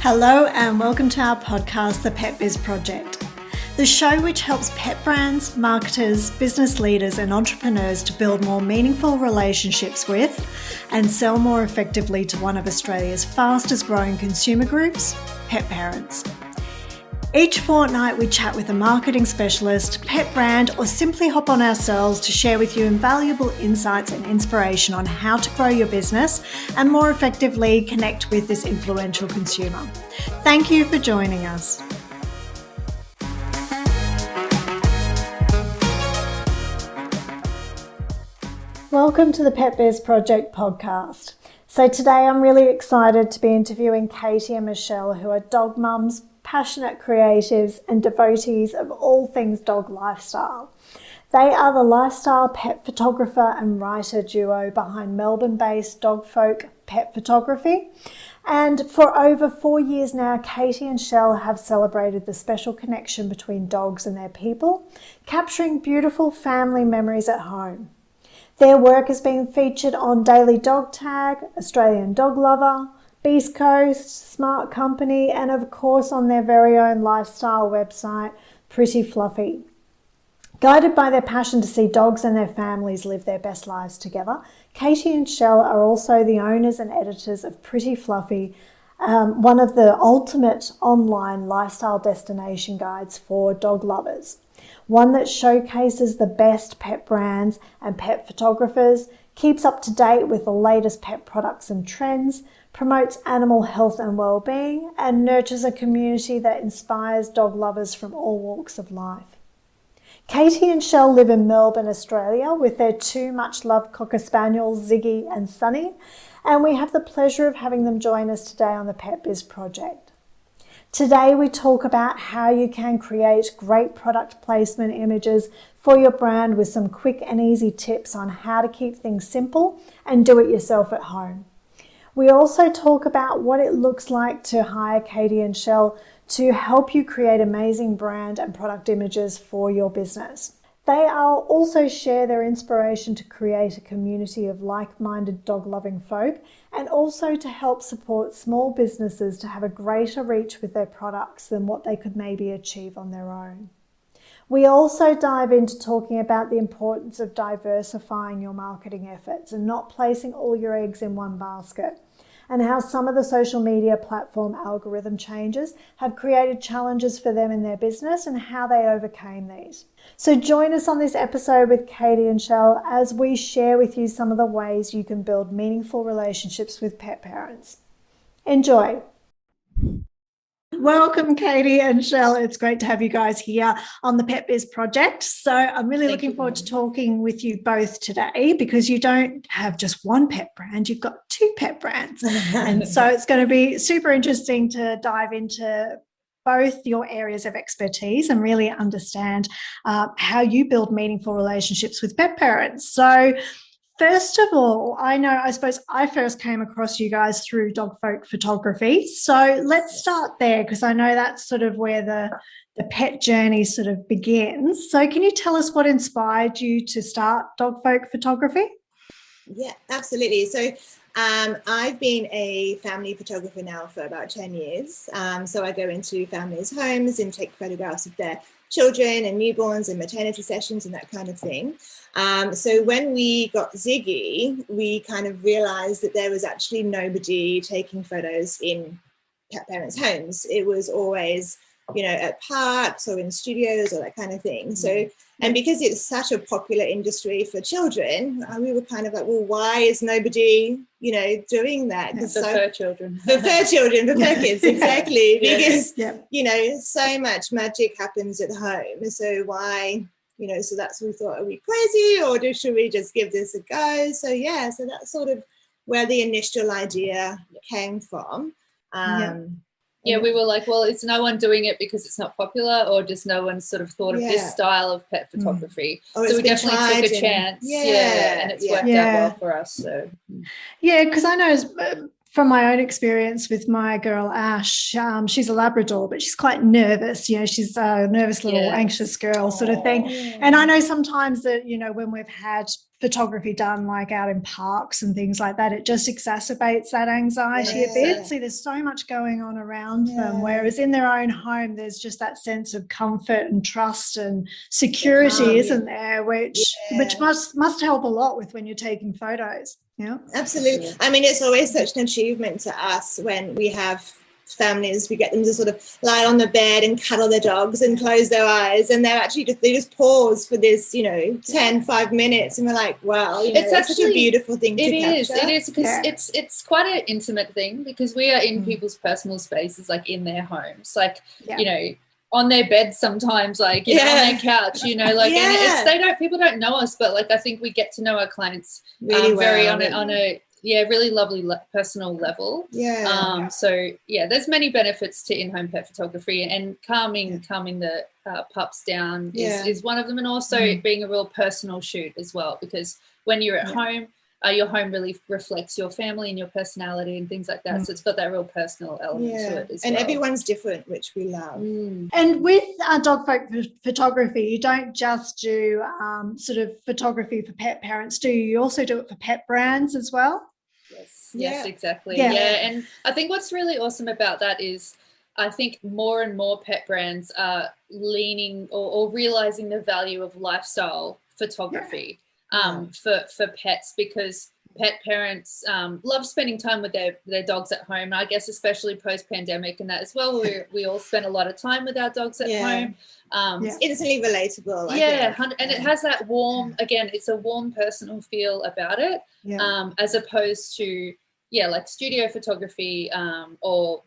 Hello and welcome to our podcast, The Pet Biz Project, the show which helps pet brands, marketers, business leaders and entrepreneurs to build more meaningful relationships with and sell more effectively to one of Australia's fastest growing consumer groups, pet parents. Each fortnight we chat with a marketing specialist, pet brand or simply hop on ourselves to share with you invaluable insights and inspiration on how to grow your business and more effectively connect with this influential consumer. Thank you for joining us. Welcome to the Pet Biz Project podcast. So today I'm really excited to be interviewing Katy and Michelle, who are dog mums, passionate creatives and devotees of all things dog lifestyle. They are the lifestyle pet photographer and writer duo behind Melbourne-based Dogfolk Pet Photography. And for over 4 years now, Katy and Shell have celebrated the special connection between dogs and their people, capturing beautiful family memories at home. Their work has been featured on Daily Dog Tag, Australian Dog Lover, Beast Coast, Smart Company, and of course on their very own lifestyle website, Pretty Fluffy. Guided by their passion to see dogs and their families live their best lives together, Katy and Shell are also the owners and editors of Pretty Fluffy, one of the ultimate online lifestyle destination guides for dog lovers. One that showcases the best pet brands and pet photographers, keeps up to date with the latest pet products and trends, promotes animal health and well-being, and nurtures a community that inspires dog lovers from all walks of life. Katy and Shell live in Melbourne, Australia, with their two much-loved Cocker Spaniels, Ziggy and Sunny, and we have the pleasure of having them join us today on the Pet Biz Project. Today we talk about how you can create great product placement images for your brand with some quick and easy tips on how to keep things simple and do it yourself at home. We also talk about what it looks like to hire Katy and Shell to help you create amazing brand and product images for your business. They also share their inspiration to create a community of like-minded dog-loving folk and also to help support small businesses to have a greater reach with their products than what they could maybe achieve on their own. We also dive into talking about the importance of diversifying your marketing efforts and not placing all your eggs in one basket, and how some of the social media platform algorithm changes have created challenges for them in their business and how they overcame these. So join us on this episode with Katy and Shell as we share with you some of the ways you can build meaningful relationships with pet parents. Enjoy. Welcome, Katy and Shell. It's great to have you guys here on the Pet Biz Project. So I'm really looking forward to talking with you both today because you don't have just one pet brand, you've got two pet brands. And so it's going to be super interesting to dive into both your areas of expertise and really understand how you build meaningful relationships with pet parents. So first of all, I suppose I first came across you guys through Dogfolk Photography. So let's start there because I know that's sort of where the pet journey sort of begins. So can you tell us what inspired you to start Dogfolk Photography? Yeah, absolutely. So I've been a family photographer now for about 10 years. So I go into families' homes and take photographs of their children and newborns and maternity sessions and that kind of thing. So when we got Ziggy, we kind of realized that there was actually nobody taking photos in pet parents' homes. It was always, at parks or in studios or that kind of thing. So, and because it's such a popular industry for children, we were kind of like, well, why is nobody, doing that? For fur children. For fur children, for fur kids, exactly. Because, so much magic happens at home. So why, so that's what we thought, are we crazy or should we just give this a go? So, so that's sort of where the initial idea came from. Yeah, we were like, well, is no one doing it because it's not popular or just no one sort of thought of this style of pet photography? So we definitely took a chance. And it's worked out well for us. So because I know from my own experience with my girl Ash, she's a Labrador, but she's quite nervous. She's a nervous little anxious girl sort of thing. And I know sometimes that, when we've had photography done like out in parks and things like that, it just exacerbates that anxiety a bit. See, there's so much going on around them, whereas in their own home there's just that sense of comfort and trust and security, isn't there, which must help a lot with when you're taking photos. Yeah, absolutely. I mean, it's always such an achievement to us when we have families, we get them to sort of lie on the bed and cuddle their dogs and close their eyes, and they're actually they just pause for this 5 minutes, and we're like, wow, it's actually such a beautiful thing to capture. It is because it's quite an intimate thing, because we are in people's personal spaces, like in their homes, like on their bed sometimes, like on their couch, like and people don't know us, but like I think we get to know our clients really well, on a really lovely personal level. So there's many benefits to in-home pet photography, and calming the pups down is one of them, and also being a real personal shoot as well, because when you're at home, your home really reflects your family and your personality and things like that. So it's got that real personal element to it as well. And everyone's different, which we love. And with Dogfolk photography, you don't just do sort of photography for pet parents, do you? You also do it for pet brands as well? Yes, exactly. And I think what's really awesome about that is I think more and more pet brands are leaning or realizing the value of lifestyle photography for pets, because pet parents love spending time with their dogs at home. And I guess especially post-pandemic and that as well, we all spend a lot of time with our dogs at home. It's instantly relatable. I think. And it has that warm, again, it's a warm personal feel about it, as opposed to like studio photography or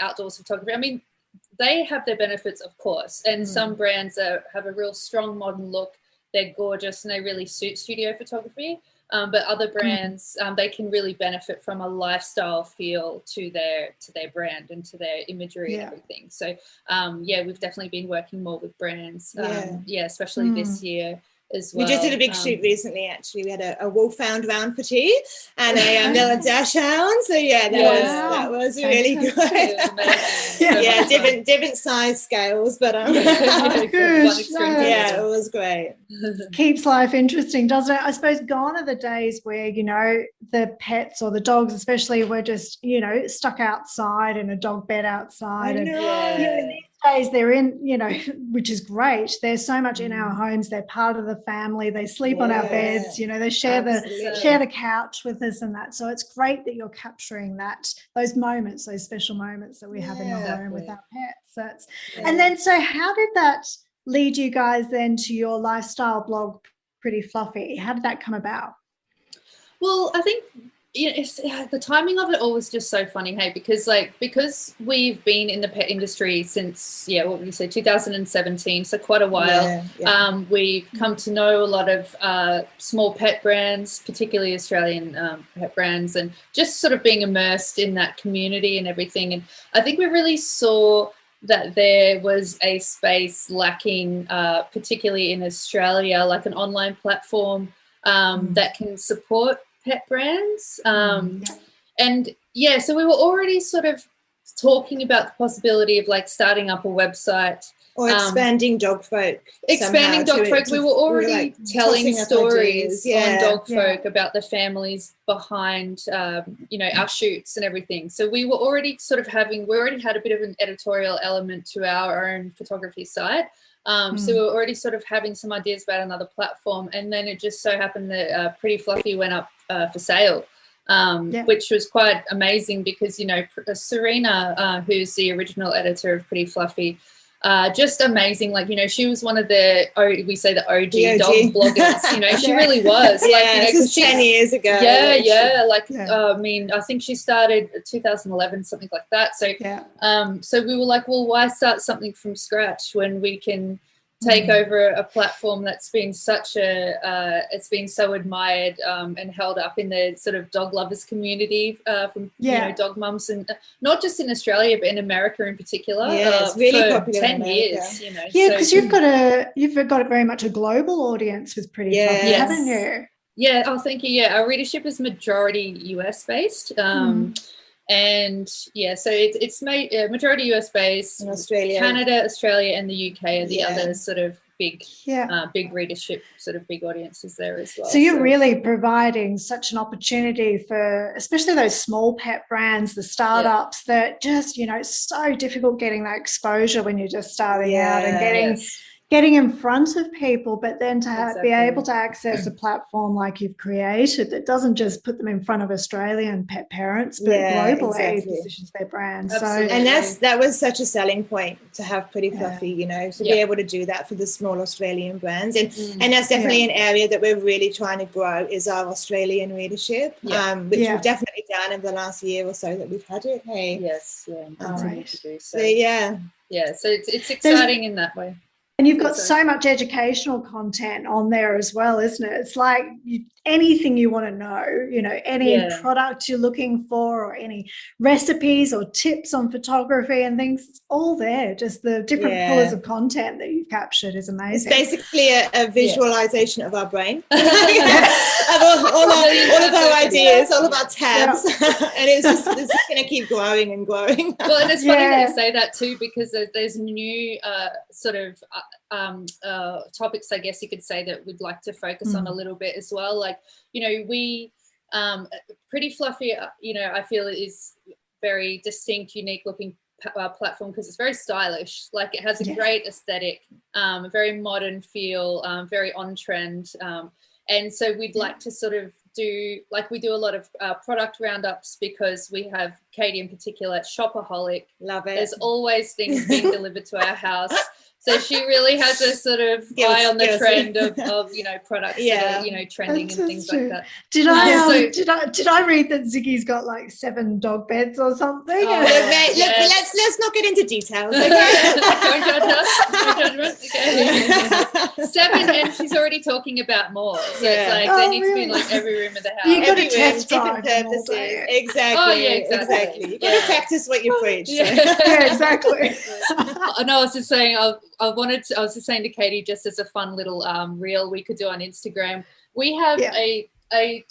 outdoors photography. I mean, they have their benefits, of course, and some brands have a real strong modern look. They're gorgeous and they really suit studio photography. But other brands, they can really benefit from a lifestyle feel to their brand and to their imagery and everything. So, we've definitely been working more with brands, especially this year as well. We just did a big shoot recently, actually. We had a wolfhound round for tea and a little dashhound. So, that was really good. Different size scales, but it was great. Keeps life interesting, doesn't it? I suppose gone are the days where, the pets or the dogs especially were just, stuck outside in a dog bed outside. These days they're in, which is great. They're so much in our homes. They're part of the family. They sleep on our beds. They share the couch with us and that. So it's great that you're capturing those moments, those special moments that we have in the home with our pets. And then, so how did that lead you guys then to your lifestyle blog, Pretty Fluffy? How did that come about? Well, I think the timing of it all was just so funny, because we've been in the pet industry since 2017, so quite a while. We've come to know a lot of small pet brands, particularly Australian pet brands, and just sort of being immersed in that community and everything. And I think we really saw that there was a space lacking, particularly in Australia, like an online platform that can support pet brands. So we were already sort of talking about the possibility of like starting up a website or expanding Dogfolk. We were already telling stories on Dogfolk about the families behind our shoots and everything. So we were already we already had a bit of an editorial element to our own photography site. So we were already sort of having some ideas about another platform, and then it just so happened that Pretty Fluffy went up for sale, which was quite amazing because, Serena, who's the original editor of Pretty Fluffy, just amazing. Like, she was one of the OG dog bloggers. She really was. This was 10 years ago. I mean, I think she started 2011, something like that. So, so we were like, well, why start something from scratch when we can take over a platform that's been it's been so admired and held up in the sort of dog lovers community from dog mums, and not just in Australia but in America in particular. It's really for popular 10 years. Because you've got it very much a global audience with Pretty Fluffy, haven't you? Yeah, thank you. Yeah, our readership is majority US based. And so it's majority US based. In Australia, Canada, Australia, and the UK are the other sort of big readership, sort of big audiences there as well. So you're really providing such an opportunity for especially those small pet brands, the startups that just, it's so difficult getting that exposure when you're just starting out and getting in front of people, but then to be able to access a platform like you've created that doesn't just put them in front of Australian pet parents, but globally positions their brand. Absolutely. So, and that was such a selling point to have Pretty Fluffy, to be able to do that for the small Australian brands. And that's definitely an area that we're really trying to grow is our Australian readership, which we've definitely done in the last year or so that we've had it. Hey. Yes, continue to do so. So, so it's exciting in that way. And you've got so much educational content on there as well, isn't it? It's like anything you want to know, any product you're looking for or any recipes or tips on photography and things, it's all there. Just the different pillars of content that you've captured is amazing. It's basically a visualization of our brain. Of all of our ideas, all of our tabs. And it's just going to keep growing and growing. Well, and it's funny that you say that too, because there's new sort of topics, I guess you could say, that we'd like to focus on a little bit as well. Like, we Pretty Fluffy, I feel is very distinct, unique looking platform because it's very stylish. Like, it has a great aesthetic, a very modern feel, very on trend. And so we'd like to sort of we do a lot of product roundups because we have Katy in particular, shopaholic. Love it. There's always things being delivered to our house. So she really has a sort of eye on the trend of products that are, trending and things like that. Did I read that Ziggy's got like 7 dog beds or something? Oh, let's not get into details. Okay? Don't judge us. Okay. 7, and she's already talking about more. So it's like there needs to be like every room of the house. You got to test different purposes. Exactly. Oh yeah, exactly. You got to practice what you preach. Yeah, exactly. I know. I was just saying. I was just saying to Katy, just as a fun little reel we could do on Instagram, we have a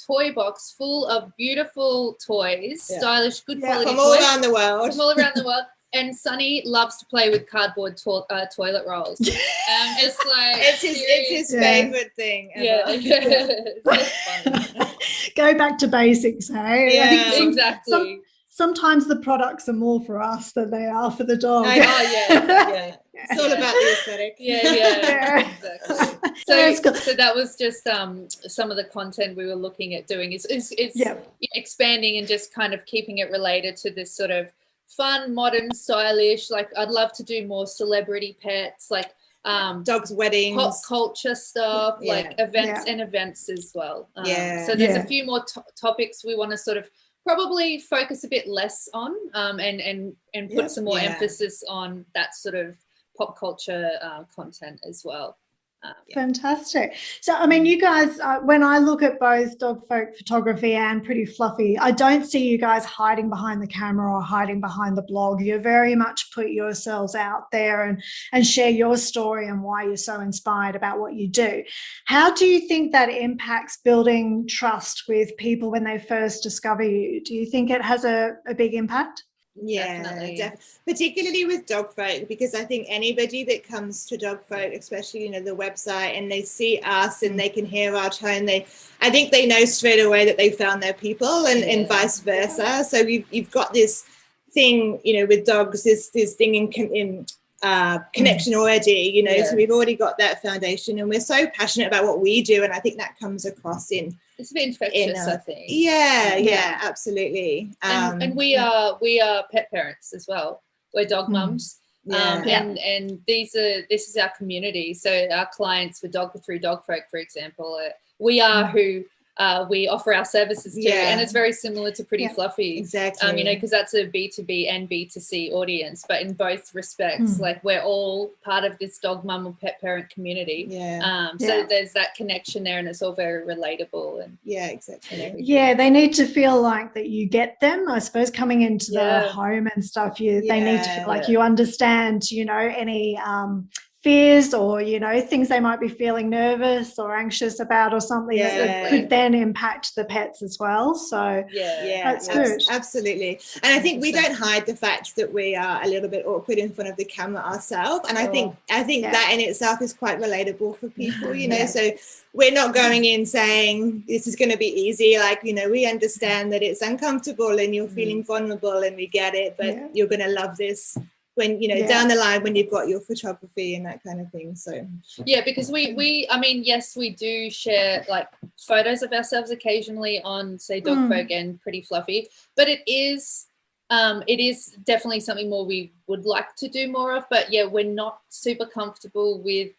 toy box full of beautiful toys, stylish, good quality from toys. all around the world. From all around the world. And Sonny loves to play with cardboard toilet rolls. It's like it's his favorite thing ever. It's funny. Go back to basics, hey? Yeah, exactly. Sometimes the products are more for us than they are for the dog. It's all about the aesthetic. Exactly. So that was just some of the content we were looking at doing. It's expanding and just kind of keeping it related to this sort of fun, modern, stylish. Like, I'd love to do more celebrity pets, like dogs' weddings, pop culture stuff, like events as well. So there's a few more topics we want to sort of probably focus a bit less on, and put some more emphasis on that sort of pop culture content as well. Fantastic. So, I mean, you guys, when I look at both Dogfolk Photography and Pretty Fluffy, I don't see you guys hiding behind the camera or hiding behind the blog. You very much put yourselves out there and share your story and why you're so inspired about what you do. How do you think that impacts building trust with people when they first discover you? Do you think it has a big impact? Yeah, definitely. Particularly with Dogfolk, because I think anybody that comes to Dogfolk, especially the website, and they see us and they can hear our tone, I think they know straight away that they found their people, and vice versa. So you've got this thing, with dogs, this thing in connection already, so we've already got that foundation, and we're so passionate about what we do, and I think that comes across it's a bit infectious, I think. Yeah, absolutely. And we are pet parents as well. We're dog mums. And this is our community. So our clients through Dogfolk, for example, we are who we offer our services to, and it's very similar to Pretty Fluffy. Exactly. Because that's a B2B and B2C audience, but in both respects, like, we're all part of this dog mum or pet parent community. So there's that connection there, and it's all very relatable. And exactly. Yeah, they need to feel like that you get them, I suppose, coming into the home and stuff. They need to feel like you understand, any fears or, you know, things they might be feeling nervous or anxious about or something that could then impact the pets as well. So that's good. Absolutely. And I think 100%. We don't hide the fact that we are a little bit awkward in front of the camera ourselves. And I think that in itself is quite relatable for people, you know, so we're not going in saying this is going to be easy. Like, you know, we understand that it's uncomfortable and you're feeling vulnerable and we get it, but you're going to love this when, you know, down the line when you've got your photography and that kind of thing. So because we I mean, yes, we do share like photos of ourselves occasionally on, say, Dogfolk and Pretty Fluffy, but it is definitely something more we would like to do more of. But we're not super comfortable with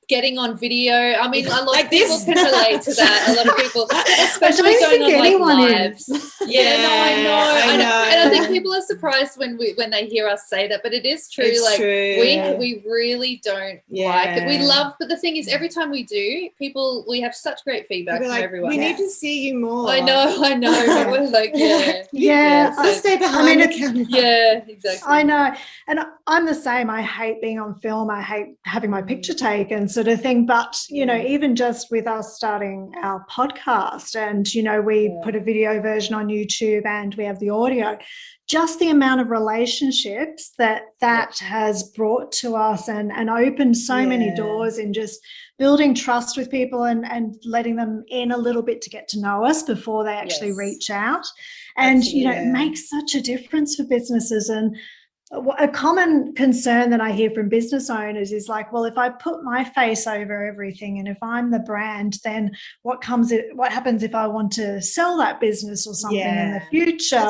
getting on video. I mean, a lot of people can relate to that. A lot of people, especially going on like lives. I know. And I think people are surprised when they hear us say that, but it is true. It's true. We really don't like it. We love, but the thing is, every time we do, we have such great feedback from everyone. We need to see you more. I know. But we're like, I'll stay behind the camera. Yeah, exactly. I know. And I'm the same. I hate being on film. I hate having my picture taken, sort of thing. But, you know, even just with us starting our podcast and, you know, we put a video version on YouTube and we have the audio, just the amount of relationships that has brought to us and opened so many doors in just building trust with people and letting them in a little bit to get to know us before they actually reach out. And, you know, it makes such a difference for businesses. And a common concern that I hear from business owners is like, well, if I put my face over everything and if I'm the brand, then what happens if I want to sell that business or something in the future?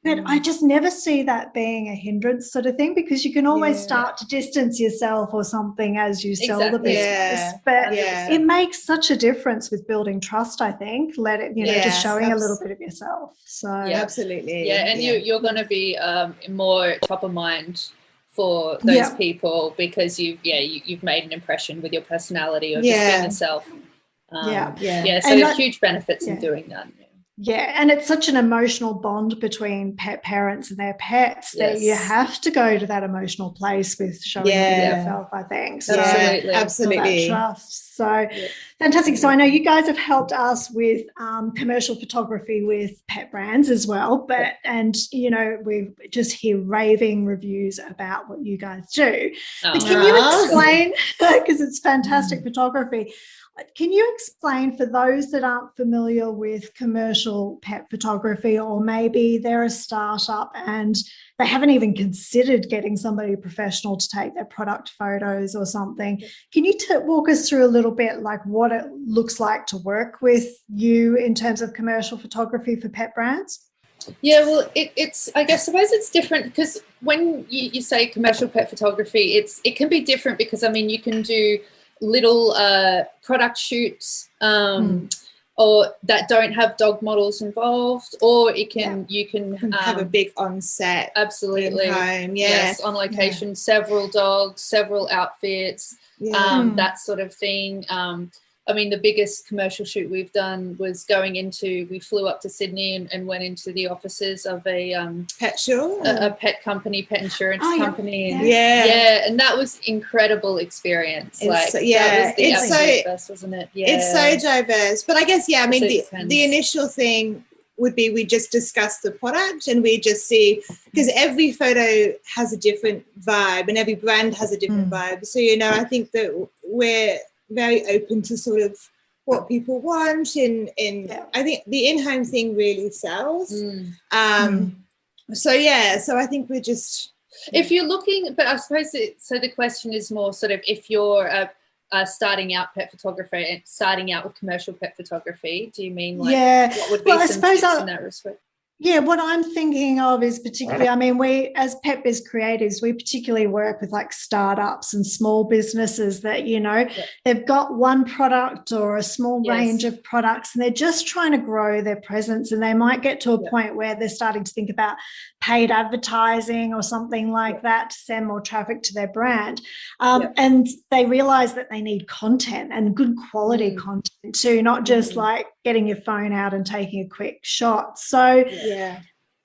But I just never see that being a hindrance sort of thing, because you can always start to distance yourself or something as you sell the business. But it makes such a difference with building trust, I think. Just showing a little bit of yourself. So absolutely. And you're going to be more top of mind for those people because you've made an impression with your personality or just being yourself. So there's huge benefits in doing that. Yeah, and it's such an emotional bond between pet parents and their pets that you have to go to that emotional place with showing yourself, I think. So absolutely. That trust. So fantastic. So I know you guys have helped us with commercial photography with pet brands as well, and you know, we just hear raving reviews about what you guys do. But can you explain, because it's fantastic photography, can you explain for those that aren't familiar with commercial pet photography, or maybe they're a startup and they haven't even considered getting somebody professional to take their product photos or something? Can you walk us through a little bit like what it looks like to work with you in terms of commercial photography for pet brands? Yeah, well, I suppose it's different because when you say commercial pet photography, it can be different because, I mean, you can do little product shoots or that don't have dog models involved, or you can have a big on-set absolutely home, on location, several dogs, several outfits, that sort of thing. I mean, the biggest commercial shoot we've done was we flew up to Sydney and went into the offices of a Pet Shell, a pet company, pet insurance company. And that was incredible experience. That was the absolute best, wasn't it? It's so diverse. But I guess, I mean, the initial thing would be we just discuss the product and we just see, because every photo has a different vibe and every brand has a different vibe. So, you know, I think that we're very open to sort of what people want I think the in-home thing really sells. So I think we're just, if you're looking, but I suppose so the question is more sort of if you're starting out pet photographer and starting out with commercial pet photography, do you mean like what would be some tips in that respect? Yeah, what I'm thinking of is particularly, I mean, we as Pet Biz creatives, we particularly work with like startups and small businesses that, you know, they've got one product or a small range of products and they're just trying to grow their presence, and they might get to a point where they're starting to think about paid advertising or something like that to send more traffic to their brand. And they realize that they need content and good quality content too, not just like getting your phone out and taking a quick shot. So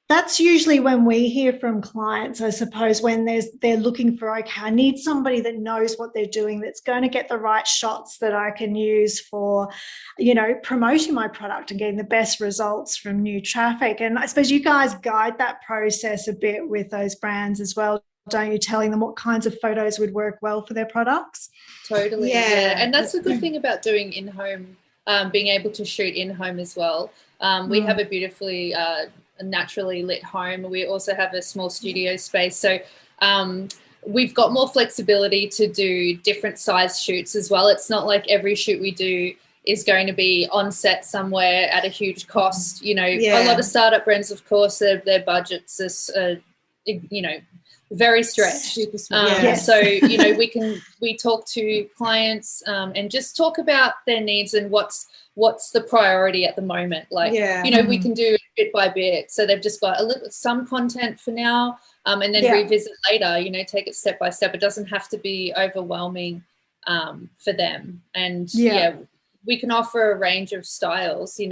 That's usually when we hear from clients, I suppose, when they're looking for, okay, I need somebody that knows what they're doing, that's going to get the right shots that I can use for, promoting my product and getting the best results from new traffic. And I suppose you guys guide that process a bit with those brands as well, don't you? Telling them what kinds of photos would work well for their products. Totally, yeah. And that's the good thing about doing in-home, being able to shoot in-home as well. We have a beautifully a naturally lit home. We also have a small studio space. So we've got more flexibility to do different size shoots as well. It's not like every shoot we do is going to be on set somewhere at a huge cost. A lot of startup brands, of course, their budgets are, very stretched. Super small. So, we talk to clients and just talk about their needs and what's the priority at the moment. Like, we can do bit by bit. So they've just got some content for now and then revisit later, take it step by step. It doesn't have to be overwhelming for them. And we can offer a range of styles, we've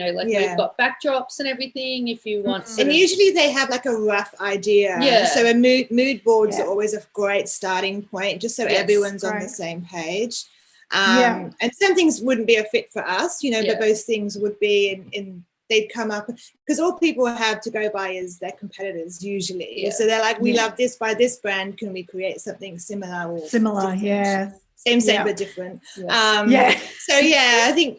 got backdrops and everything if you want. And usually they have like a rough idea. Yeah. So a mood boards are always a great starting point, just so everyone's on the same page. And some things wouldn't be a fit for us, but those things would be they'd come up, because all people have to go by is their competitors usually. So they're like, we love this by this brand. Can we create something similar? Or similar, different? Same, but different. Yes. So I think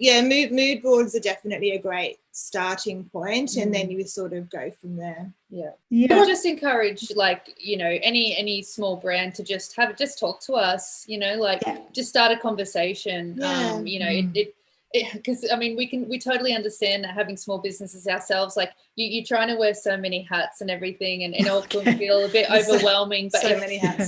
mood boards are definitely a great starting point, and then you sort of go from there. We'll just encourage any small brand to just talk to us. Just start a conversation. Because we totally understand that having small businesses ourselves, like you're trying to wear so many hats and everything, and it all can feel a bit overwhelming. But so many hats.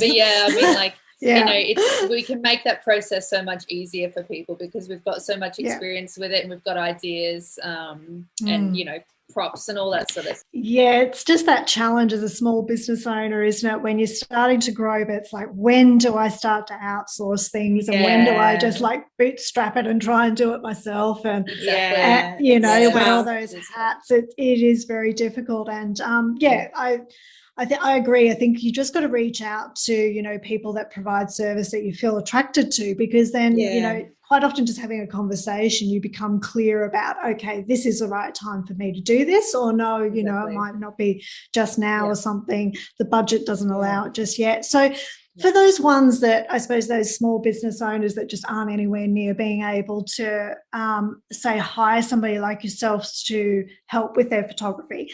We can make that process so much easier for people because we've got so much experience with it, and we've got ideas and props and all that sort of. Yeah, it's just that challenge as a small business owner, isn't it? When you're starting to grow, but it's like, when do I start to outsource things, and when do I just bootstrap it and try and do it myself? And wear all those hats. It is very difficult. And I agree. I think you just got to reach out to, people that provide service that you feel attracted to, because then, quite often just having a conversation, you become clear about, okay, this is the right time for me to do this, or no, it might not be just now or something. The budget doesn't allow it just yet. So for those ones that, I suppose, those small business owners that just aren't anywhere near being able to, hire somebody like yourselves to help with their photography,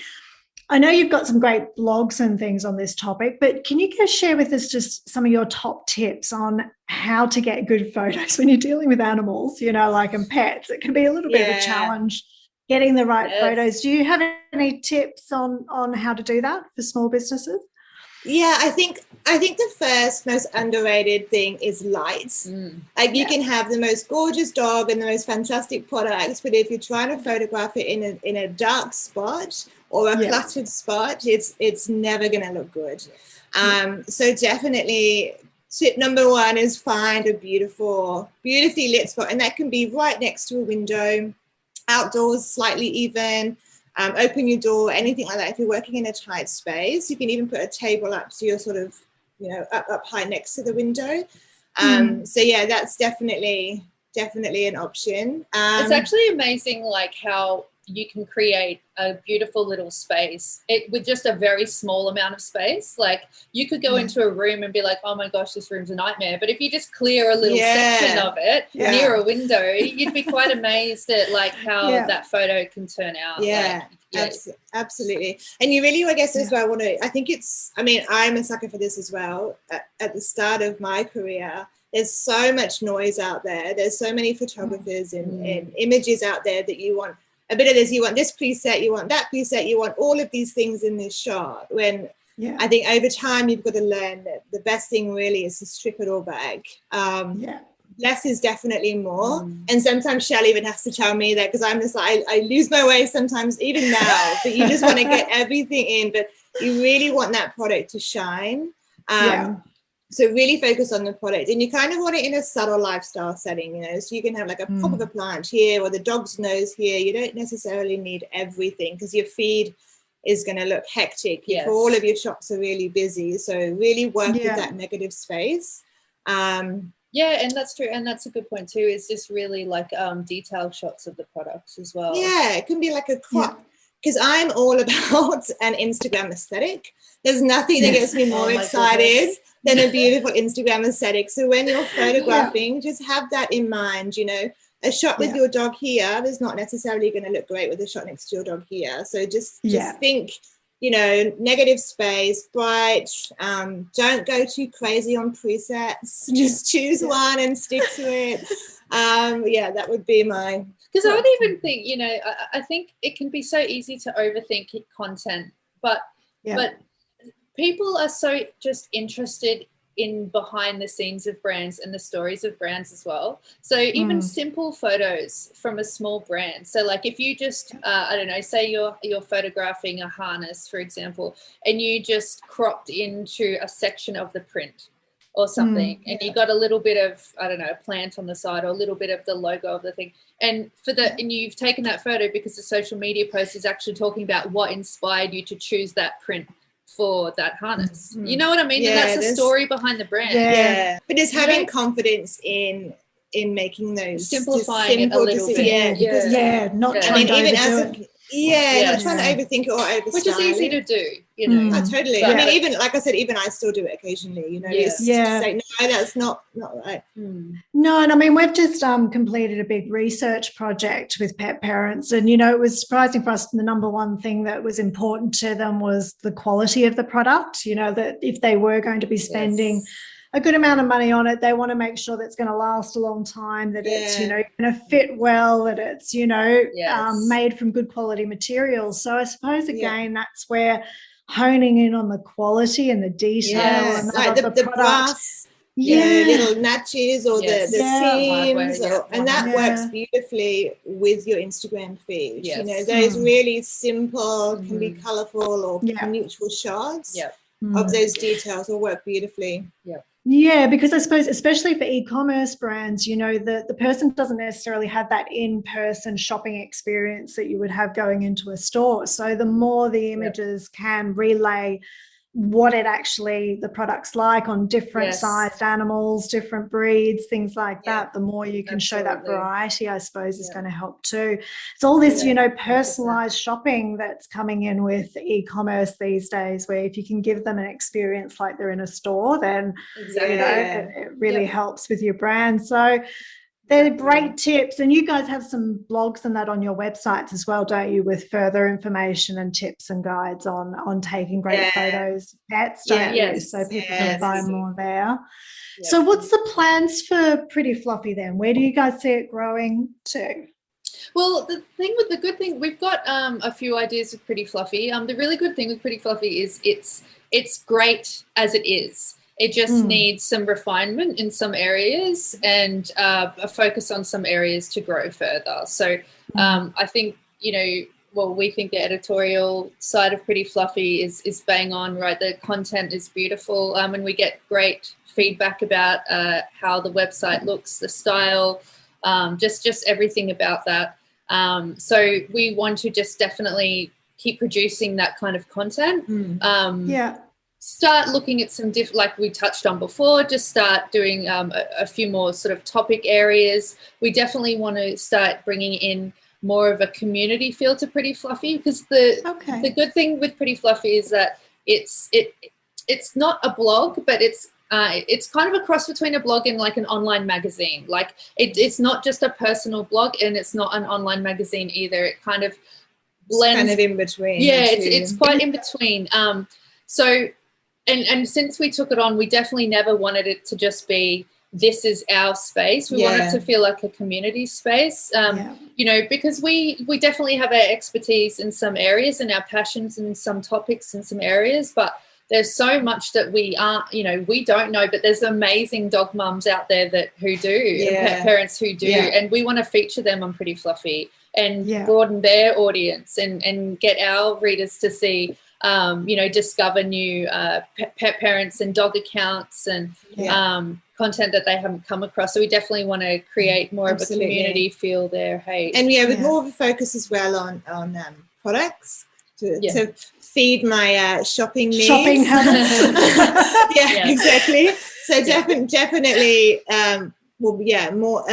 I know you've got some great blogs and things on this topic, but can you just share with us just some of your top tips on how to get good photos when you're dealing with animals, and pets? It can be a little bit of a challenge getting the right photos. Do you have any tips on how to do that for small businesses? Yeah, I think the first most underrated thing is lights. Like you can have the most gorgeous dog and the most fantastic products, but if you're trying to photograph it in a dark spot or a cluttered spot, it's never going to look good. So definitely tip number one is find a beautifully lit spot, and that can be right next to a window, outdoors, slightly even. Open your door, anything like that. If you're working in a tight space, you can even put a table up so you're sort of, up high next to the window. That's definitely an option. It's actually amazing, like how you can create a beautiful little space with just a very small amount of space. Like you could go into a room and be like, oh my gosh, this room's a nightmare. But if you just clear a little section of it near a window, you'd be quite amazed at like how that photo can turn out. Absolutely. And you really, I guess, as well, I'm a sucker for this as well. At the start of my career, there's so much noise out there. There's so many photographers and images out there that you want. A bit of this, you want this preset, you want that preset, you want all of these things in this shot. When I think over time you've got to learn that the best thing really is to strip it all back. Less is definitely more. And sometimes Shell even has to tell me that, because I'm just like, I lose my way sometimes even now, but you just want to get everything in, but you really want that product to shine. So really focus on the product, and you kind of want it in a subtle lifestyle setting, so you can have like a pop of a plant here or the dog's nose here. You don't necessarily need everything, because your feed is going to look hectic if all of your shots are really busy. So really work with that negative space. Yeah, and that's true, and that's a good point too. Is just really like detailed shots of the products as well. Yeah, it can be like a crop, because I'm all about an Instagram aesthetic. There's nothing that gets me more excited than a beautiful Instagram aesthetic. So when you're photographing, just have that in mind. You know, a shot with your dog here is not necessarily going to look great with a shot next to your dog here. So just think, you know, negative space, bright. Don't go too crazy on presets. Just choose one and stick to it. That would be my. Because I would even think, you know, I think it can be so easy to overthink content, but people are so just interested in behind the scenes of brands and the stories of brands as well. So even simple photos from a small brand. So like if you just, I don't know, say you're photographing a harness, for example, and you just cropped into a section of the print or something, and you got a little bit of, I don't know, a plant on the side or a little bit of the logo of the thing. And and you've taken that photo because the social media post is actually talking about what inspired you to choose that print for that harness. You know what I mean? And that's the story behind the brand. Yeah. But just having confidence in making those simplifying it a little bit. Not trying to overdo it. Not trying to overthink it or overstyle, which is easy to do, you know. Totally. But, I mean, even like I said, even I still do it occasionally, you know. It's just say, no, that's not right. No, and I mean, we've just completed a big research project with pet parents, and you know, it was surprising for us. The number one thing that was important to them was the quality of the product. You know, that if they were going to be spending a good amount of money on it, they want to make sure that it's going to last a long time, that it's, you know, going to fit well, that it's, you know, made from good quality materials. So I suppose, again, that's where honing in on the quality and the detail and like the product. brass, little notches or the seams, and that works beautifully with your Instagram feed. You know, those really simple, can be colourful or neutral shots of those details will work beautifully. Yeah, because I suppose, especially for e-commerce brands, you know, the person doesn't necessarily have that in-person shopping experience that you would have going into a store. So the more the images can relay what it actually, the product's like on different sized animals, different breeds, things like that, the more you can show that variety, I suppose, is going to help too. It's all this, you know, personalized shopping that's coming in with e-commerce these days, where if you can give them an experience like they're in a store, then you know, it really helps with your brand. So they're great tips, and you guys have some blogs and that on your websites as well, don't you, with further information and tips and guides on taking great photos of pets, don't you? So people can find more there. So what's the plans for Pretty Fluffy then? Where do you guys see it growing to? Well, the good thing, we've got a few ideas with Pretty Fluffy. The really good thing with Pretty Fluffy is it's great as it is. It just needs some refinement in some areas and a focus on some areas to grow further. So I think, you know, well, we think the editorial side of Pretty Fluffy is bang on, right? The content is beautiful, and we get great feedback about how the website looks, the style, just everything about that. So we want to just definitely keep producing that kind of content. Start looking at some like we touched on before, just start doing a few more sort of topic areas. We definitely want to start bringing in more of a community feel to Pretty Fluffy, because the good thing with Pretty Fluffy is that it's not a blog, but it's kind of a cross between a blog and like an online magazine. Like it's not just a personal blog, and it's not an online magazine either. It kind of blends. It's kind of in between. Yeah, it's quite in between. So. And since we took it on, we definitely never wanted it to just be, this is our space. We want it to feel like a community space, you know, because we definitely have our expertise in some areas and our passions in some topics in some areas, but there's so much that we aren't, you know, we don't know, but there's amazing dog mums out there who do, and pet parents who do, and we want to feature them on Pretty Fluffy and broaden their audience and get our readers to see, you know, discover new pet parents and dog accounts and content that they haven't come across. So we definitely want to create more of a community feel there. Hey, and with more of a focus as well on products. to feed my shopping needs. Shopping habits. Yeah, exactly. So definitely. A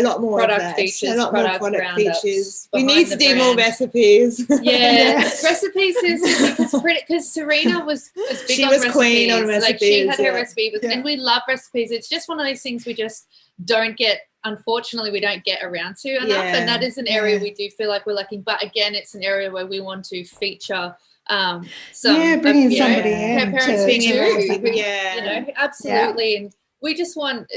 lot more product features, a lot more product features. We need to do brand. More recipes. Recipes is pretty, because Serena was big she on was recipes. Queen on recipes. Like she had her recipe, and we love recipes. It's just one of those things we just don't get. Unfortunately, we don't get around to enough, and that is an area we do feel like we're lacking. But again, it's an area where we want to feature. Bringing somebody in, her parents being absolutely, and we just want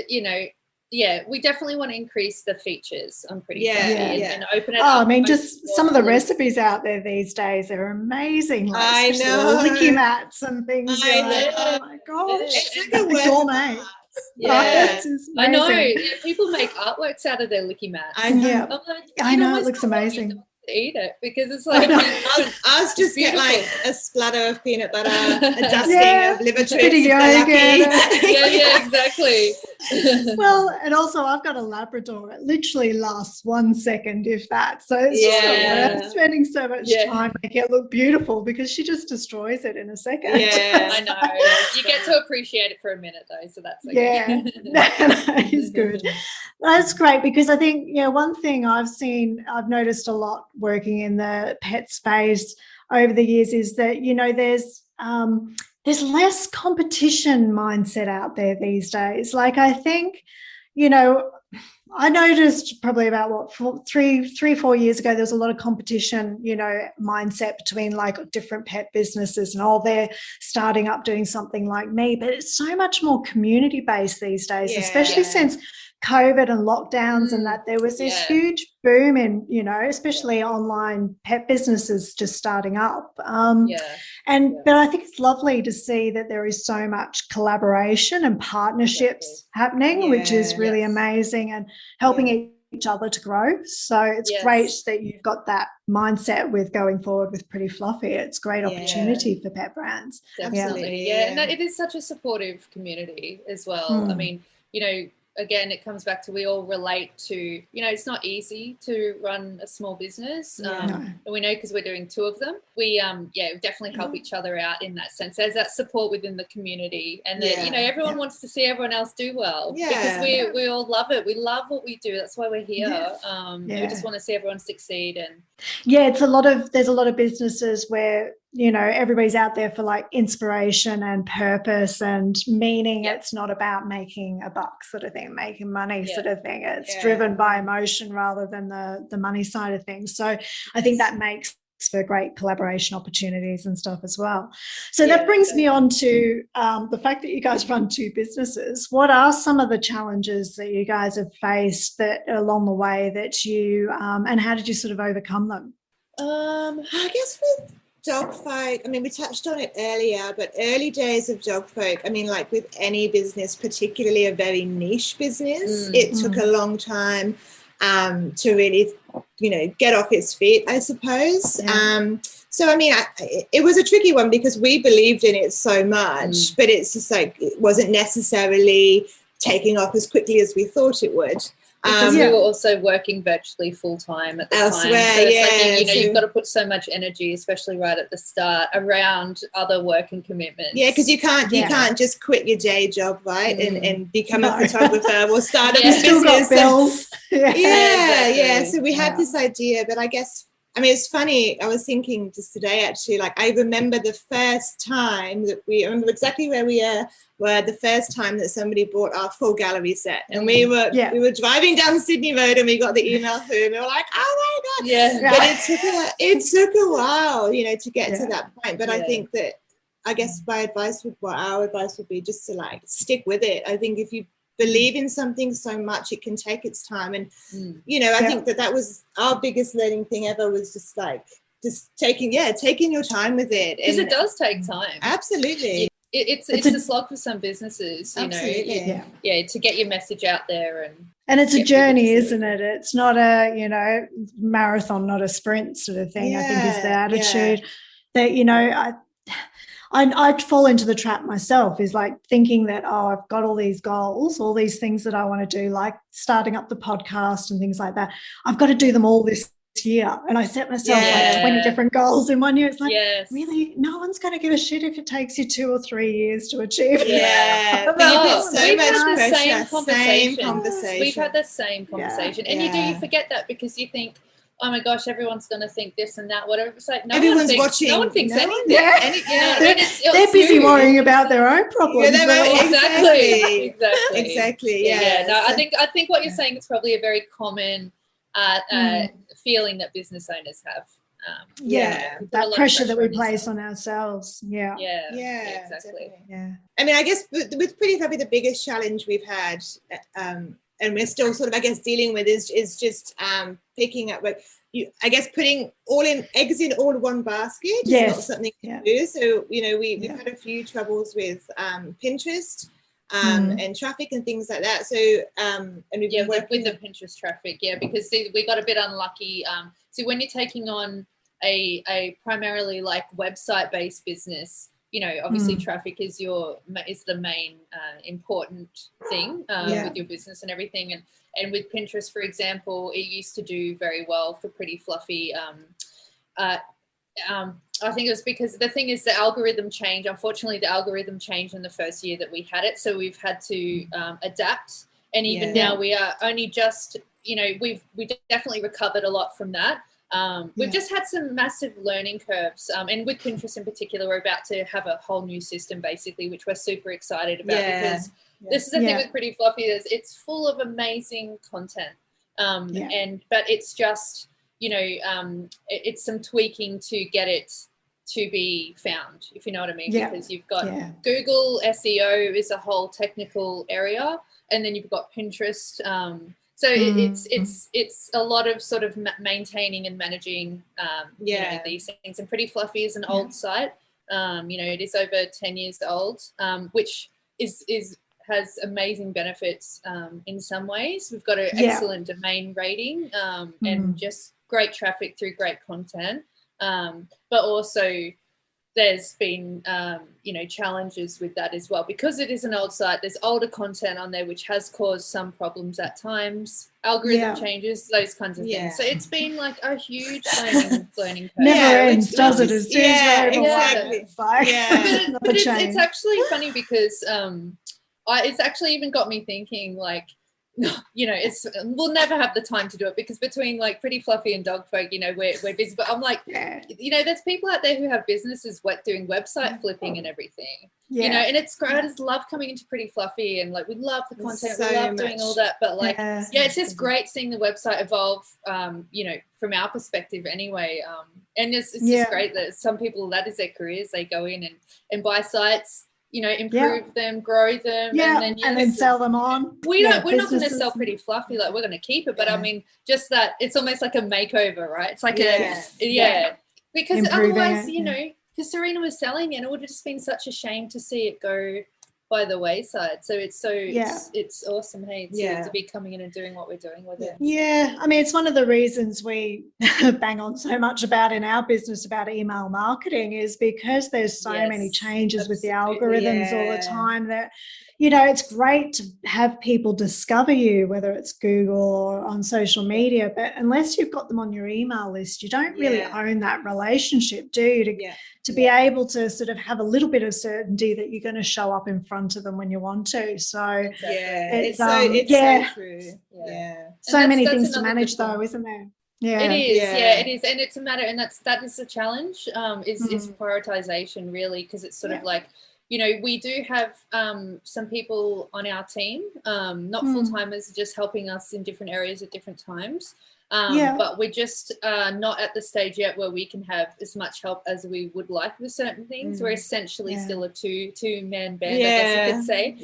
we definitely want to increase the features. I'm pretty and open it up. I mean, just some of the recipes out there these days are amazing. Like, I know, licky mats and things. Oh my gosh, it's like a gourmet. I know. Yeah, people make artworks out of their licky mats. I know. I know, it looks amazing. Eat it, because it's like ours just get like a splatter of peanut butter, a dusting of liver treats. Exactly. Well, and also I've got a Labrador. It literally lasts 1 second, if that. So it's just not worth spending so much time making it look beautiful, because she just destroys it in a second. Yeah, I know. You get to appreciate it for a minute though, so that's okay. That is good. That's great, because I think one thing I've noticed a lot working in the pet space over the years is that there's less competition mindset out there these days. Like, I think I noticed probably about 3-4 years ago, there was a lot of competition mindset between like different pet businesses, and they're starting up doing something like me, but it's so much more community based these days, especially since COVID and lockdowns and that. There was this huge boom in, especially online pet businesses just starting up. But I think it's lovely to see that there is so much collaboration and partnerships happening, which is really amazing, and helping each other to grow. So it's great that you've got that mindset with going forward with Pretty Fluffy. It's a great opportunity for pet brands. Absolutely. And it is such a supportive community as well. I mean, again, it comes back to, we all relate to, it's not easy to run a small business. And we know, because we're doing 2 of them, we definitely help each other out in that sense. There's that support within the community, and that everyone wants to see everyone else do well, because we all love it. We love what we do. That's why we're here. We just want to see everyone succeed. And there's a lot of businesses where everybody's out there for like inspiration and purpose and meaning. It's not about making a buck sort of thing, making money sort of thing. It's driven by emotion rather than the money side of things. So I think that makes for great collaboration opportunities and stuff as well. So that brings me on to the fact that you guys run 2 businesses. What are some of the challenges that you guys have faced that along the way that you and how did you sort of overcome them? I guess with Dogfolk, I mean, we touched on it earlier, but early days of Dogfolk, I mean, like with any business, particularly a very niche business, it took a long time to really, get off its feet, I suppose. So, I mean, it was a tricky one, because we believed in it so much, but it's just like, it wasn't necessarily taking off as quickly as we thought it would. Because we were also working virtually full time at the time. So it's like, you've got to put so much energy, especially right at the start, around other work and commitments. Yeah, because you can't just quit your day job, right, and become a photographer or start a business. Still got bills. So we had this idea, but I guess, I mean, it's funny. I was thinking just today, actually, like I remember the first time I remember exactly where we were the first time that somebody bought our full gallery set, and we were driving down Sydney Road, and we got the email through, and we were like, oh my god! But it took a while, to get to that point. But I think that, I guess our advice would be just to like stick with it. I think if you believe in something so much, it can take its time, and I think that was our biggest learning thing ever, was just taking your time with it, because it does take time. Absolutely. It's a slog for some businesses, to get your message out there, and it's a journey, isn't it? It's not a marathon, not a sprint sort of thing. I think is the attitude that I'd fall into the trap myself, is like thinking that, I've got all these goals, all these things that I want to do, like starting up the podcast and things like that. I've got to do them all this year, and I set myself like 20 different goals in 1 year. It's like, really, no one's going to give a shit if it takes you 2 or 3 years to achieve it. Yeah, we've had the same conversation. We've had the same conversation, and you forget that because you think, oh my gosh, everyone's going to think this and that, whatever. It's like everyone's watching. No one thinks anything. They're busy worrying about their own problems. Exactly. Yeah. No, I think what you're saying is probably a very common feeling that business owners have. That pressure that we place on ourselves. Exactly. I mean, I guess with Pretty Fluffy, the biggest challenge we've had, and we're still sort of, I guess, dealing with is just picking up, like, I guess, putting eggs in all one basket is not something to do. So, we've had a few troubles with Pinterest and traffic and things like that. So, and we've been working with the Pinterest traffic, because we got a bit unlucky. So when you're taking on a primarily like website-based business, obviously traffic is the main important thing with your business and everything. And with Pinterest, for example, it used to do very well for Pretty Fluffy. I think it was because the thing is the algorithm changed. Unfortunately, the algorithm changed in the first year that we had it. So we've had to adapt. And even now we are only just, we definitely recovered a lot from that. We've just had some massive learning curves. And with Pinterest in particular, we're about to have a whole new system, basically, which we're super excited about because this is the thing with Pretty Fluffy is it's full of amazing content. But it's just, it's some tweaking to get it to be found, if you know what I mean, because you've got Google SEO is a whole technical area, and then you've got Pinterest. So it's a lot of sort of maintaining and managing, these things. And Pretty Fluffy is an old site. It is over 10 years old, which has amazing benefits in some ways. We've got an excellent domain rating and just great traffic through great content. But also there's been, challenges with that as well. Because it is an old site, there's older content on there, which has caused some problems at times. Algorithm changes, those kinds of things. So it's been like a huge learning curve. Never ends, does it? As soon as you're exactly. But it's actually funny because it's actually even got me thinking, like, we'll never have the time to do it because between like Pretty Fluffy and Dogfolk, we're busy. But I'm like, there's people out there who have businesses doing website flipping and everything, and it's great. I just love coming into Pretty Fluffy and like we love the content, we love doing all that. But like, it's just great seeing the website evolve, from our perspective anyway. And it's just great that some people, that is their careers. They go in and buy sites, improve them, grow them, and then sell them on. We're not going to sell Pretty Fluffy, like we're going to keep it. But I mean, just that it's almost like a makeover, right? It's like because improving otherwise, because Serena was selling it, and it would have just been such a shame to see it go by the wayside. So it's it's awesome, to be coming in and doing what we're doing with it. Yeah, I mean, it's one of the reasons we bang on so much about in our business about email marketing is because there's so many changes with the algorithms all the time that, it's great to have people discover you, whether it's Google or on social media, but unless you've got them on your email list, you don't really own that relationship, do you? To be able to sort of have a little bit of certainty that you're going to show up in front of them when you want to. So it's so true. So many things to manage though, isn't there? It is, and it's a matter, and that is the challenge, is prioritization really, because it's sort of like, we do have some people on our team, not full-timers, just helping us in different areas at different times. But we're just not at the stage yet where we can have as much help as we would like with certain things. We're essentially still a two-man band, I guess you could say.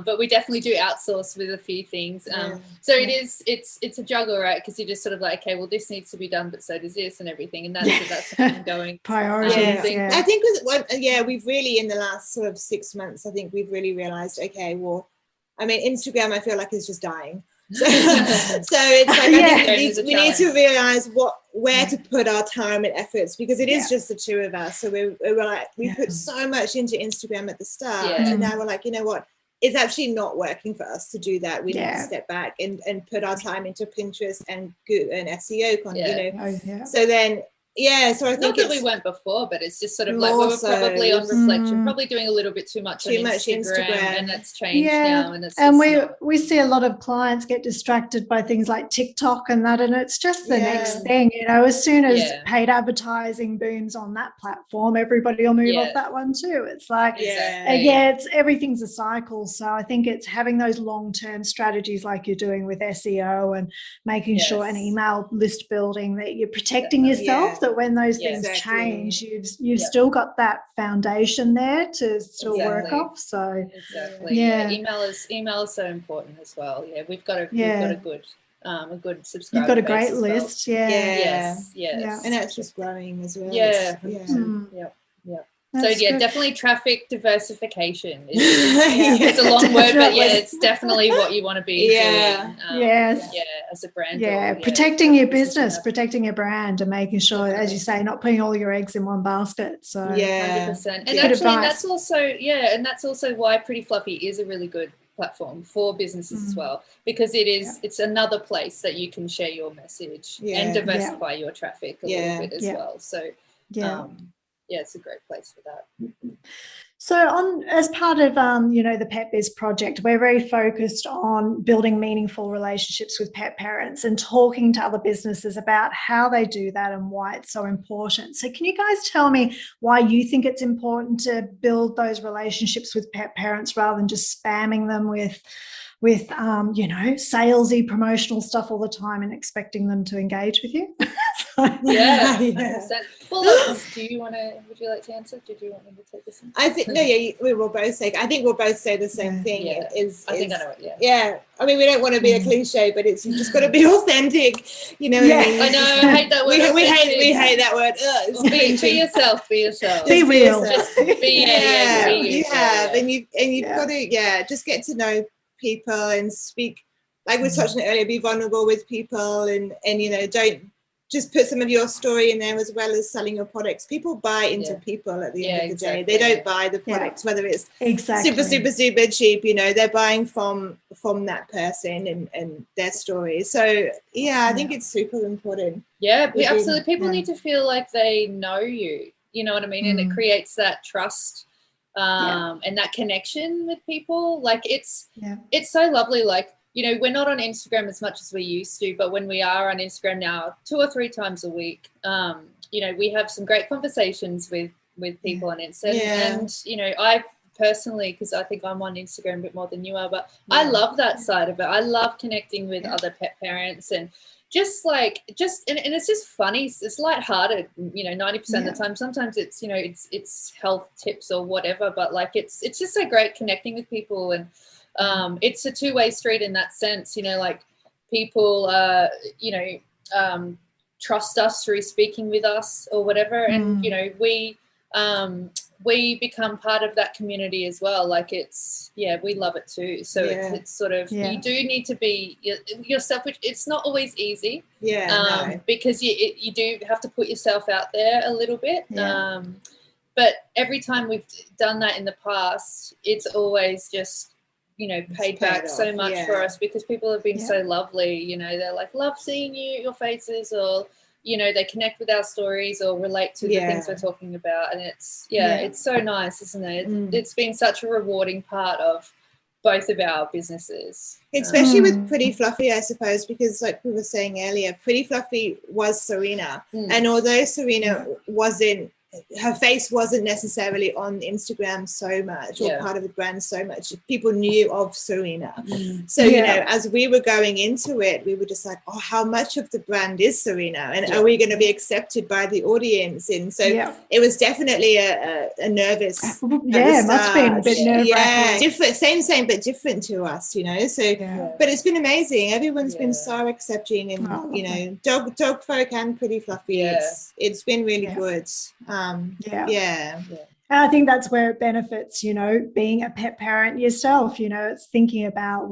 But we definitely do outsource with a few things. So it's a juggle, right? Because you're just sort of like, okay, well, this needs to be done, but so does this and everything. And that's ongoing. Priorities. I think we've really, in the last sort of 6 months, I think we've really realized, okay, well, I mean, Instagram, I feel like is just dying. So it's like I think we need to realize where to put our time and efforts, because it is just the two of us. So we're like, we put so much into Instagram at the start, and now we're like, you know what, it's actually not working for us to do that. We need to step back and put our time into Pinterest and Google and SEO content, so then so I think not that we weren't before, but it's just sort of like we were probably on reflection, probably doing a little bit too much on Instagram, and that's changed now. And we see a lot of clients get distracted by things like TikTok and that, and it's just the next thing, you know. As soon as paid advertising booms on that platform, everybody will move off that one too. It's like it's everything's a cycle. So I think it's having those long-term strategies like you're doing with SEO and making sure an email list building, that you're protecting yourself, that when those things change, you've still got that foundation there to still work off. So email is so important as well. We've got a good subscriber. You've got a great base list. Well. Yes, and that's just growing as well. So definitely traffic diversification. It's a long word, but it's definitely what you want to be doing. As a brand. Protecting your business, protecting your brand, and making sure, as you say, not putting all your eggs in one basket. So 100%. And actually, that's also why Pretty Fluffy is a really good platform for businesses as well, because it's another place that you can share your message and diversify your traffic a little bit as well. So it's a great place for that. So as part of, the Pet Biz Project, we're very focused on building meaningful relationships with pet parents and talking to other businesses about how they do that and why it's so important. So can you guys tell me why you think it's important to build those relationships with pet parents rather than just spamming them with salesy promotional stuff all the time and expecting them to engage with you? Well, look, would you like to answer? Did you want me to take this one? I think we will both say. I think we'll both say the same thing. I think I know it. I mean, we don't want to be a cliche, but you just got to be authentic. You know what I mean? I know. I hate that word. We hate that word. Be yourself. Be yourself. Be real. Just be you have, and you've got to just get to know people and speak, like we touched on earlier, be vulnerable with people, and don't just put some of your story in there as well as selling your products. People buy into people at the end of the day. They don't buy the products, whether it's super cheap, they're buying from that person and their story. So I think it's super important. Absolutely. People need to feel like they know you know what I mean? And it creates that trust and that connection with people. Like it's so lovely. Like, we're not on Instagram as much as we used to, but when we are on Instagram now 2 or 3 times a week, we have some great conversations with people on Instagram. And, I personally, because I think I'm on Instagram a bit more than you are, but I love that side of it. I love connecting with other pet parents and and it's just funny. It's lighthearted, 90% of the time. Sometimes it's, it's health tips or whatever, but like it's just so great connecting with people. And it's a two-way street in that sense, like people, trust us through speaking with us or whatever. And, we become part of that community as well. Like we love it too. So it's sort of, you do need to be yourself, which it's not always easy. Because you do have to put yourself out there a little bit. But every time we've done that in the past, it's always just, paid back so much for us, because people have been so lovely. They're like, love seeing your faces, or they connect with our stories or relate to the things we're talking about. And it's so nice, isn't it? It's been such a rewarding part of both of our businesses, especially with Pretty Fluffy, I suppose, because like we were saying earlier, Pretty Fluffy was Serena, and although Serena her face wasn't necessarily on Instagram so much, or part of the brand so much, people knew of Serena. So, as we were going into it, we were just like, oh, how much of the brand is Serena? And are we going to be accepted by the audience? And so it was definitely a nervous. It must have been a bit nerve-wracking. Different, same, but different to us, So, but it's been amazing. Everyone's been so accepting, and, Dogfolk and Pretty Fluffy. It's been really good. And I think that's where it benefits, being a pet parent yourself. It's thinking about,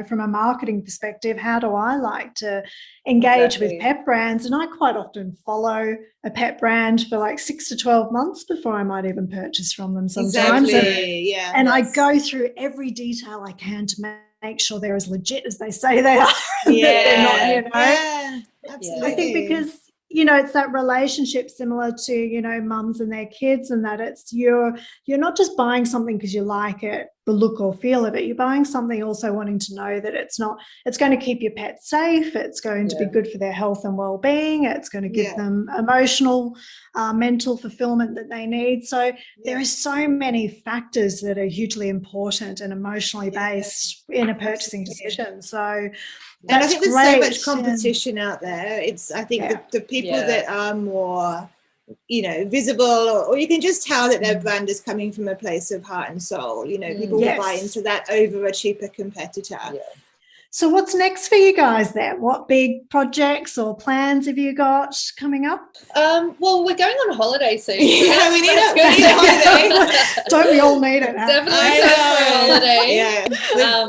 from a marketing perspective, how do I like to engage with pet brands? And I quite often follow a pet brand for like 6 to 12 months before I might even purchase from them sometimes. Exactly. And I go through every detail I can to make sure they're as legit as they say they are. Yeah. They're not, Yeah, absolutely. I think because it's that relationship similar to, mums and their kids, and that it's you're not just buying something because you like it, the look or feel of it. You're buying something also wanting to know that it's going to keep your pet safe. It's going to be good for their health and well-being. It's going to give them emotional, mental fulfillment that they need. So there are so many factors that are hugely important and emotionally based in a purchasing decision. So and I think there's so much competition out there. I think the people that are more, visible, or you can just tell that their brand is coming from a place of heart and soul. People will buy into that over a cheaper competitor. Yeah. So what's next for you guys then? What big projects or plans have you got coming up? Well, we're going on holiday soon. Yeah, we need a holiday. Don't we all need it? Definitely time for a holiday. Yeah.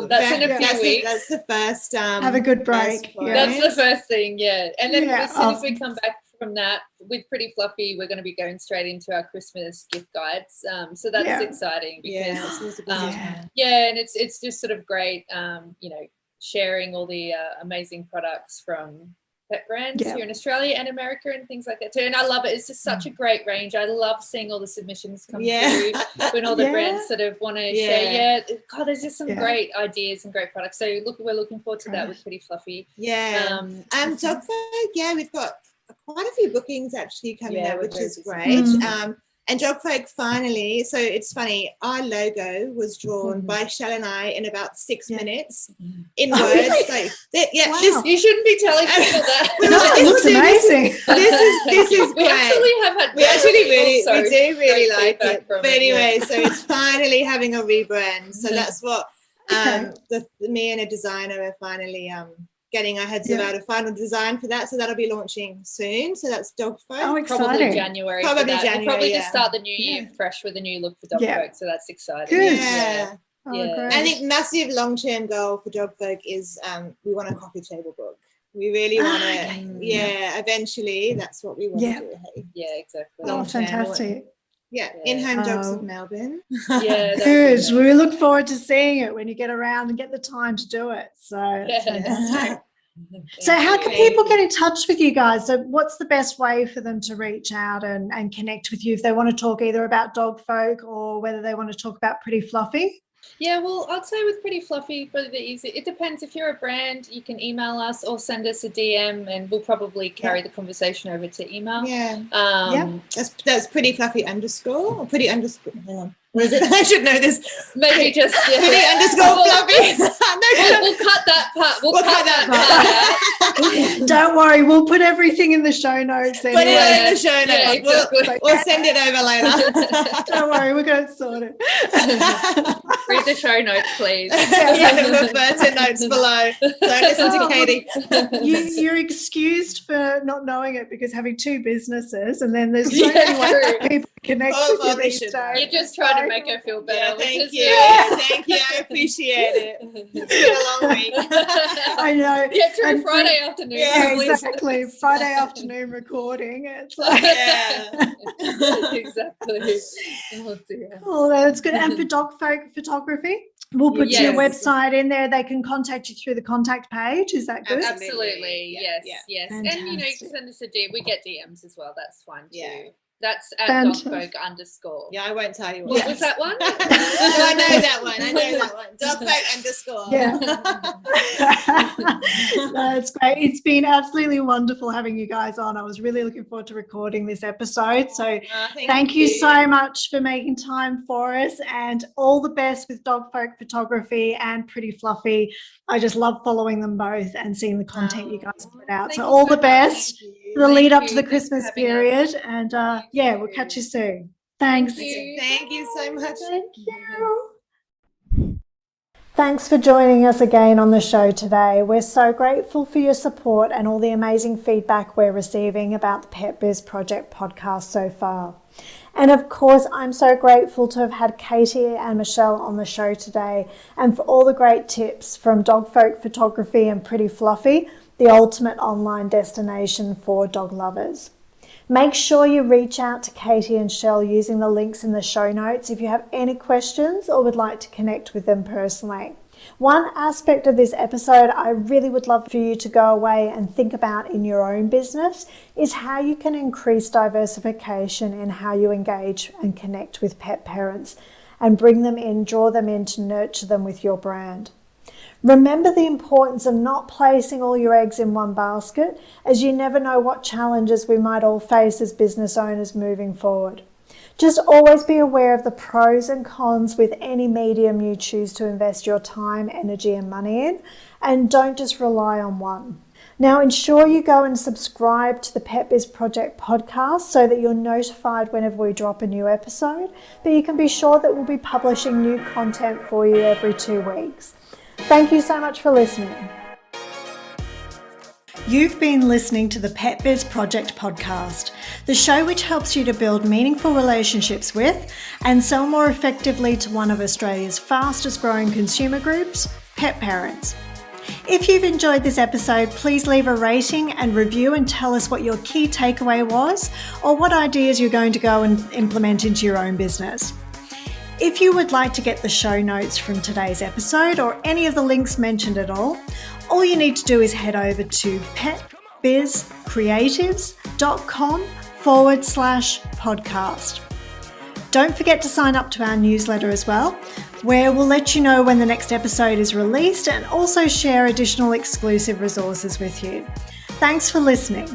That's in a few weeks. That's the first. Have a good break. That's the first thing, And then as soon as we come back from that, with Pretty Fluffy, we're going to be going straight into our Christmas gift guides. So that's exciting because, and it's just sort of great, sharing all the amazing products from pet brands here in Australia and America and things like that too. And I love it. It's just such a great range. I love seeing all the submissions come through when all the brands sort of want to share. God, there's just some great ideas and great products. So we're looking forward to that with Pretty Fluffy. Dogfolk, we've got quite a few bookings actually coming out, which is great. And Dogfolk finally, so it's funny, our logo was drawn by Shell and I in about 6 minutes in words. Like, you shouldn't be telling people that. It looks amazing. This is great. We actually have had we do really like it. But anyway, so it's finally having a rebrand. So that's what me and a designer are finally getting our heads about a final design for that. So that'll be launching soon. So that's Dogfolk. Oh, exciting. Probably January. We'll probably just start the new year fresh with a new look for Dogfolk. So that's exciting. Good. Yeah. Great. I think massive long-term goal for Dogfolk is we want a coffee table book. We really want to, eventually that's what we want to do. Hey? Yeah, exactly. Oh, fantastic. In-home dogs of Melbourne. Good. We look forward to seeing it when you get around and get the time to do it. So it's fantastic. So how can people get in touch with you guys? So what's the best way for them to reach out and connect with you if they want to talk either about Dogfolk or whether they want to talk about Pretty Fluffy? Yeah, well, I'd say with Pretty Fluffy, probably easy. It depends. If you're a brand, you can email us or send us a DM, and we'll probably carry the conversation over to email. That's Pretty Fluffy _ or Pretty _ hang on. What is it? I should know this. Maybe just Pretty _ Fluffy. We'll cut that part. We'll cut that part out. Don't worry, we'll put everything in the show notes anyway. Put it in the show notes. Exactly. We'll send it over later. Don't worry, we're going to sort it. Read the show notes, please. Refer to notes below. Don't listen to Katy. You're excused for not knowing it because having 2 businesses, and then there's so many ways people connect with you these days. You just try to make her feel better. Thank you. Thank you. I appreciate it. It's been a long week. I know. Yeah, true. Friday afternoon. Yeah, exactly. Friday afternoon recording. It's like exactly. Oh dear. Oh, that's good. And for Dogfolk photography, we'll put your website in there. They can contact you through the contact page. Is that good? Absolutely. Yes. Fantastic. And you can send us a DM. We get DMs as well. That's fine too. Yeah. That's at Dogfolk _. Yeah, I won't tell you what was that one. No, I know that one. Dogfolk _ Yeah. That's great. It's been absolutely wonderful having you guys on. I was really looking forward to recording this episode. So thank you so much for making time for us, and all the best with Dogfolk photography and Pretty Fluffy. I just love following them both and seeing the content you guys put out. So all the best for the lead up to the Christmas period. And we'll catch you soon. Thanks. Thank you so much. Thank you. Thanks for joining us again on the show today. We're so grateful for your support and all the amazing feedback we're receiving about the Pet Biz Project podcast so far. And of course, I'm so grateful to have had Katy and Michelle on the show today, and for all the great tips from Dogfolk Photography and Pretty Fluffy, the ultimate online destination for dog lovers. Make sure you reach out to Katy and Shell using the links in the show notes if you have any questions or would like to connect with them personally. One aspect of this episode I really would love for you to go away and think about in your own business is how you can increase diversification in how you engage and connect with pet parents and bring them in, draw them in to nurture them with your brand. Remember the importance of not placing all your eggs in one basket, as you never know what challenges we might all face as business owners moving forward. Just always be aware of the pros and cons with any medium you choose to invest your time, energy and money in, and don't just rely on one. Now ensure you go and subscribe to the Pet Biz Project podcast so that you're notified whenever we drop a new episode, but you can be sure that we'll be publishing new content for you every 2 weeks. Thank you so much for listening. You've been listening to the Pet Biz Project podcast, the show which helps you to build meaningful relationships with and sell more effectively to one of Australia's fastest growing consumer groups, pet parents. If you've enjoyed this episode, please leave a rating and review and tell us what your key takeaway was or what ideas you're going to go and implement into your own business. If you would like to get the show notes from today's episode or any of the links mentioned at all you need to do is head over to petbizcreatives.com/podcast. Don't forget to sign up to our newsletter as well, where we'll let you know when the next episode is released and also share additional exclusive resources with you. Thanks for listening.